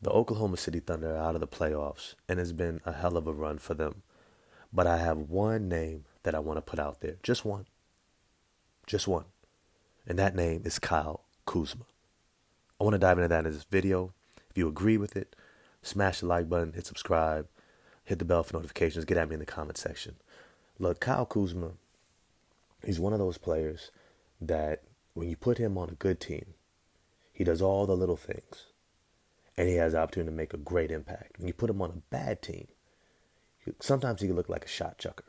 The Oklahoma City Thunder are out of the playoffs, and it's been a hell of a run for them. But I have one name that I want to put out there. Just one. Just one. And that name is Kyle Kuzma. I want to dive into that in this video. If you agree with it, smash the like button, hit subscribe, hit the bell for notifications, get at me in the comment section. Look, Kyle Kuzma, he's one of those players that when you put him on a good team, he does all the little things, and he has the opportunity to make a great impact. When you put him on a bad team, sometimes he can look like a shot chucker.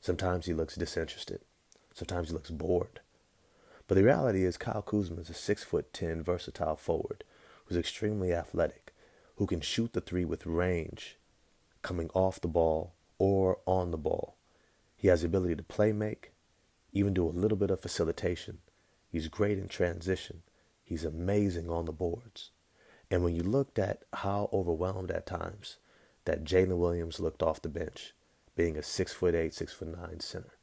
Sometimes he looks disinterested. Sometimes he looks bored. But the reality is Kyle Kuzma is a 6'10" versatile forward who's extremely athletic, who can shoot the three with range, coming off the ball or on the ball. He has the ability to play make, even do a little bit of facilitation. He's great in transition. He's amazing on the boards. And when you looked at how overwhelmed at times that Jalen Williams looked off the bench, being a 6'8", 6'9" center,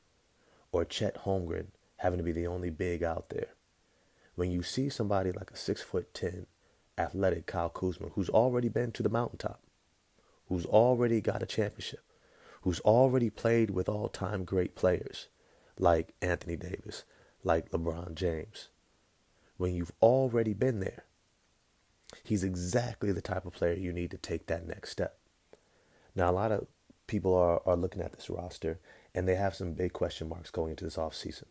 or Chet Holmgren having to be the only big out there, when you see somebody like a 6'10" athletic Kyle Kuzma, who's already been to the mountaintop, who's already got a championship, who's already played with all-time great players like Anthony Davis, like LeBron James, when you've already been there, he's exactly the type of player you need to take that next step. Now, a lot of people are looking at this roster, and they have some big question marks going into this offseason.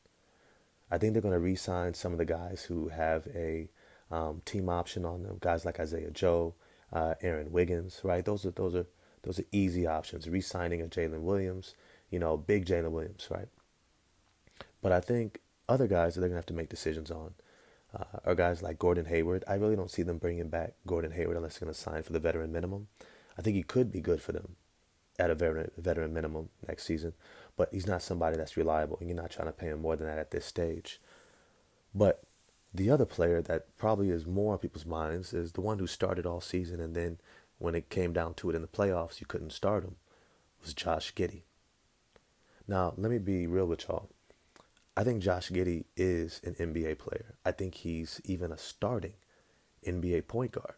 I think they're going to re-sign some of the guys who have a team option on them, guys like Isaiah Joe, Aaron Wiggins, right? Those are easy options. Re-signing a Jalen Williams, big Jalen Williams, right? But I think other guys that they're going to have to make decisions on are guys like Gordon Hayward. I really don't see them bringing back Gordon Hayward unless they're going to sign for the veteran minimum. I think he could be good for them at a veteran minimum next season, but he's not somebody that's reliable, and you're not trying to pay him more than that at this stage. But the other player that probably is more on people's minds is the one who started all season, and then when it came down to it in the playoffs, you couldn't start him, was Josh Giddey. Now, let me be real with y'all. I think Josh Giddey is an NBA player. I think he's even a starting NBA point guard.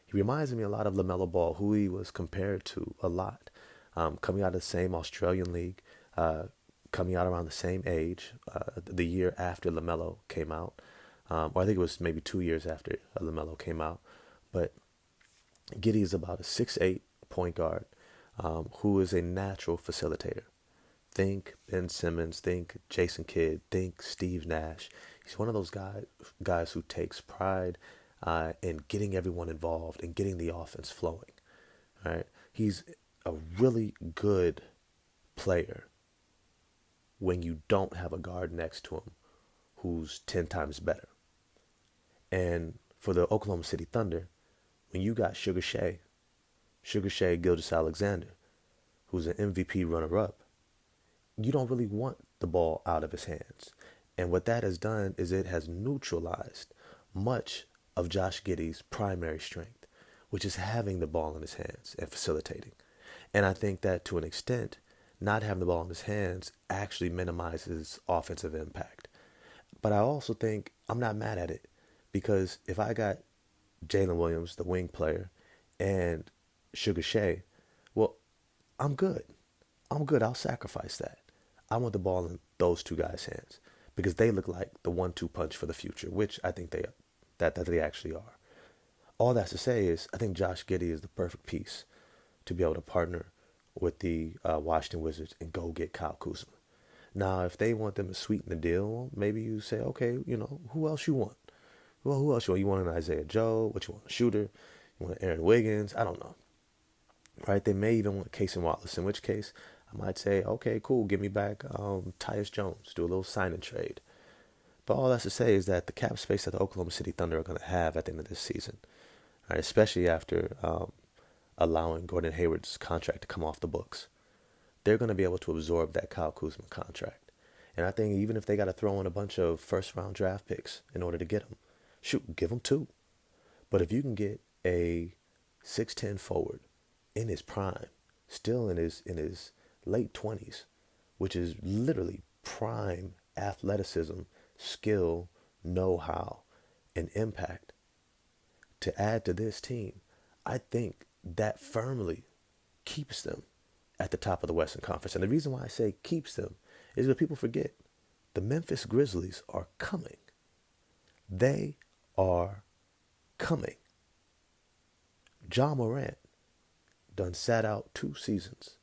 He reminds me a lot of LaMelo Ball, who he was compared to a lot. Coming out of the same Australian league, coming out around the same age, the year after LaMelo came out. Or I think it was maybe 2 years after LaMelo came out. But Giddey is about a 6'8" point guard who is a natural facilitator. Think Ben Simmons, think Jason Kidd, think Steve Nash. He's one of those guys who takes pride in getting everyone involved and getting the offense flowing. Right? He's a really good player when you don't have a guard next to him who's 10 times better. And for the Oklahoma City Thunder, when you got Sugar Shea Gilgeous-Alexander, who's an MVP runner-up, you don't really want the ball out of his hands. And what that has done is it has neutralized much of Josh Giddey's primary strength, which is having the ball in his hands and facilitating. And I think that to an extent, not having the ball in his hands actually minimizes offensive impact. But I also think I'm not mad at it, because if I got Jalen Williams, the wing player, and Sugar Shea, well, I'm good. I'll sacrifice that. I want the ball in those two guys' hands because they look like the 1-2 punch for the future, which I think they actually are. All that's to say is I think Josh Giddey is the perfect piece to be able to partner with the Washington Wizards and go get Kyle Kuzma. Now, if they want them to sweeten the deal, maybe you say, okay, who else you want? Well, who else you want? You want an Isaiah Joe? What you want? A shooter? You want an Aaron Wiggins? I don't know. Right? They may even want Casey Wallace, in which case I might say, okay, cool, give me back Tyus Jones, do a little sign and trade. But all that's to say is that the cap space that the Oklahoma City Thunder are going to have at the end of this season, right, especially after allowing Gordon Hayward's contract to come off the books, they're going to be able to absorb that Kyle Kuzma contract. And I think even if they got to throw in a bunch of first-round draft picks in order to get him, shoot, give him two. But if you can get a 6'10" forward in his prime, still in his late 20s, which is literally prime athleticism, skill, know-how, and impact, to add to this team, I think that firmly keeps them at the top of the Western Conference. And the reason why I say keeps them is because people forget the Memphis Grizzlies are coming. They are coming. Ja Morant done sat out 2 seasons.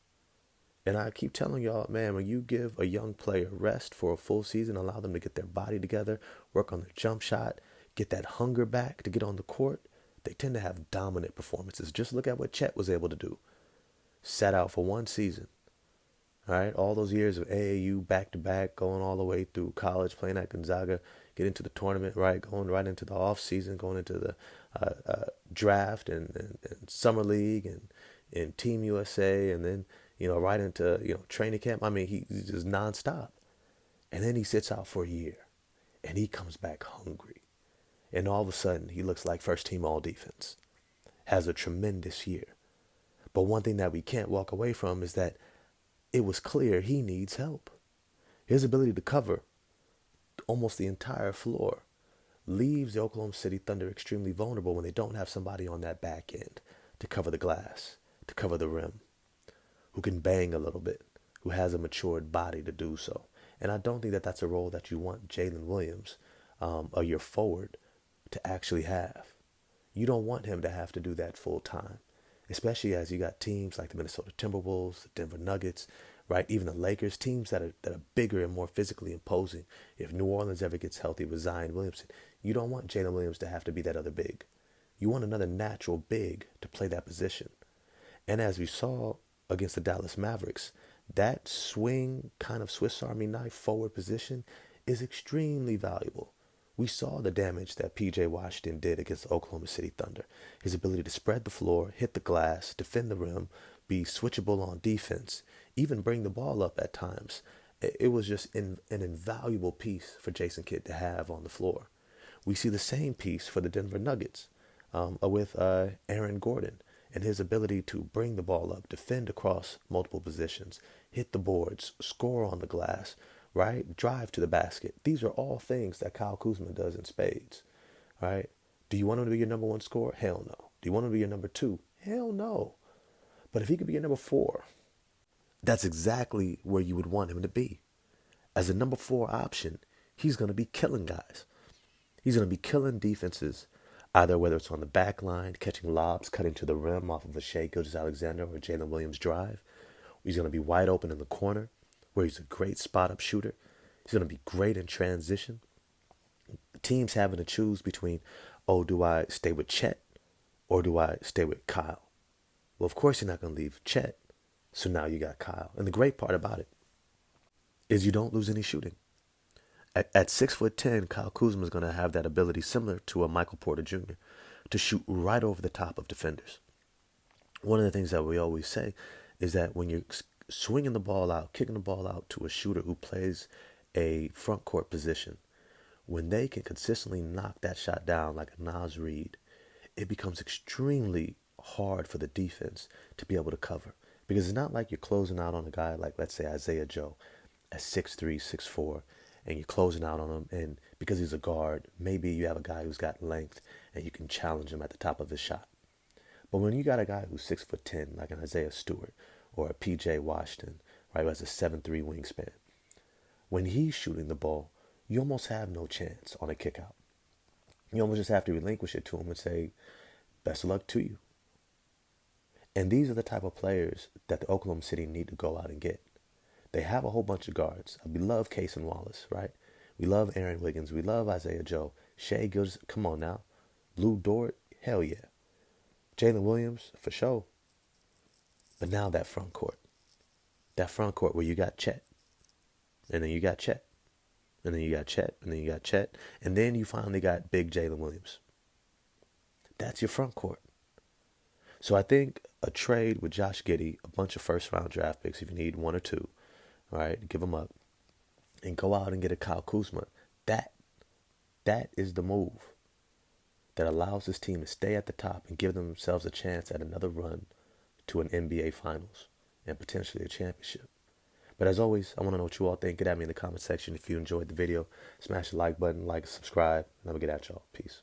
And I keep telling y'all, man, when you give a young player rest for a full season, allow them to get their body together, work on their jump shot, get that hunger back to get on the court, they tend to have dominant performances. Just look at what Chet was able to do. Sat out for 1 season. All right, all those years of AAU back to back, going all the way through college, playing at Gonzaga, get into the tournament, right, going right into the off season, going into the draft and summer league and Team USA, and then right into training camp. I mean, he's just nonstop, and then he sits out for a year, and he comes back hungry, and all of a sudden he looks like first team all defense, has a tremendous year. But one thing that we can't walk away from is that it was clear he needs help. His ability to cover almost the entire floor leaves the Oklahoma City Thunder extremely vulnerable when they don't have somebody on that back end to cover the glass, to cover the rim, who can bang a little bit, who has a matured body to do so. And I don't think that that's a role that you want Jalen Williams, your forward, to actually have. You don't want him to have to do that full time, especially as you got teams like the Minnesota Timberwolves, the Denver Nuggets, right? Even the Lakers, teams that are bigger and more physically imposing. If New Orleans ever gets healthy with Zion Williamson, you don't want Jalen Williams to have to be that other big. You want another natural big to play that position. And as we saw against the Dallas Mavericks, that swing kind of Swiss Army knife forward position is extremely valuable. We saw the damage that P.J. Washington did against the Oklahoma City Thunder. His ability to spread the floor, hit the glass, defend the rim, be switchable on defense, even bring the ball up at times. It was just an invaluable piece for Jason Kidd to have on the floor. We see the same piece for the Denver Nuggets with Aaron Gordon and his ability to bring the ball up, defend across multiple positions, hit the boards, score on the glass, right? Drive to the basket. These are all things that Kyle Kuzma does in spades, right? Do you want him to be your number one scorer? Hell no. Do you want him to be your number two? Hell no. But if he could be your number four, that's exactly where you would want him to be. As a number four option, he's going to be killing guys. He's going to be killing defenses, either whether it's on the back line, catching lobs, cutting to the rim off of a Gilgeous-Alexander or Jalen Williams drive. He's going to be wide open in the corner, where he's a great spot-up shooter. He's going to be great in transition. Teams having to choose between, do I stay with Chet or do I stay with Kyle? Well, of course you're not going to leave Chet, so now you got Kyle. And the great part about it is you don't lose any shooting. At 6'10", Kyle Kuzma is going to have that ability similar to a Michael Porter Jr. to shoot right over the top of defenders. One of the things that we always say is that when you're swinging the ball out, kicking the ball out to a shooter who plays a front court position, when they can consistently knock that shot down like a Nas Reed, it becomes extremely hard for the defense to be able to cover. Because it's not like you're closing out on a guy like, let's say, Isaiah Joe at 6'3", 6'4", and you're closing out on him, and because he's a guard, maybe you have a guy who's got length and you can challenge him at the top of his shot. But when you got a guy who's 6'10", like an Isaiah Stewart or a P.J. Washington, right, who has a 7'3" wingspan, when he's shooting the ball, you almost have no chance on a kick out. You almost just have to relinquish it to him and say, best of luck to you. And these are the type of players that the Oklahoma City need to go out and get. They have a whole bunch of guards. We love Case and Wallace, right? We love Aaron Wiggins. We love Isaiah Joe. Shea Gilgeous, come on now. Lou Dort, hell yeah. Jalen Williams, for sure. But now that front court. That front court where you got Chet. And then you got Chet. And then you got Chet. And then you got Chet. And then you finally got big Jalen Williams. That's your front court. So I think a trade with Josh Giddey, a bunch of first-round draft picks, if you need one or two, all right, give them up, and go out and get a Kyle Kuzma. That is the move that allows this team to stay at the top and give themselves a chance at another run to an NBA Finals and potentially a championship. But as always, I want to know what you all think. Get at me in the comment section if you enjoyed the video. Smash the like button, subscribe, and I'm going to get at y'all. Peace.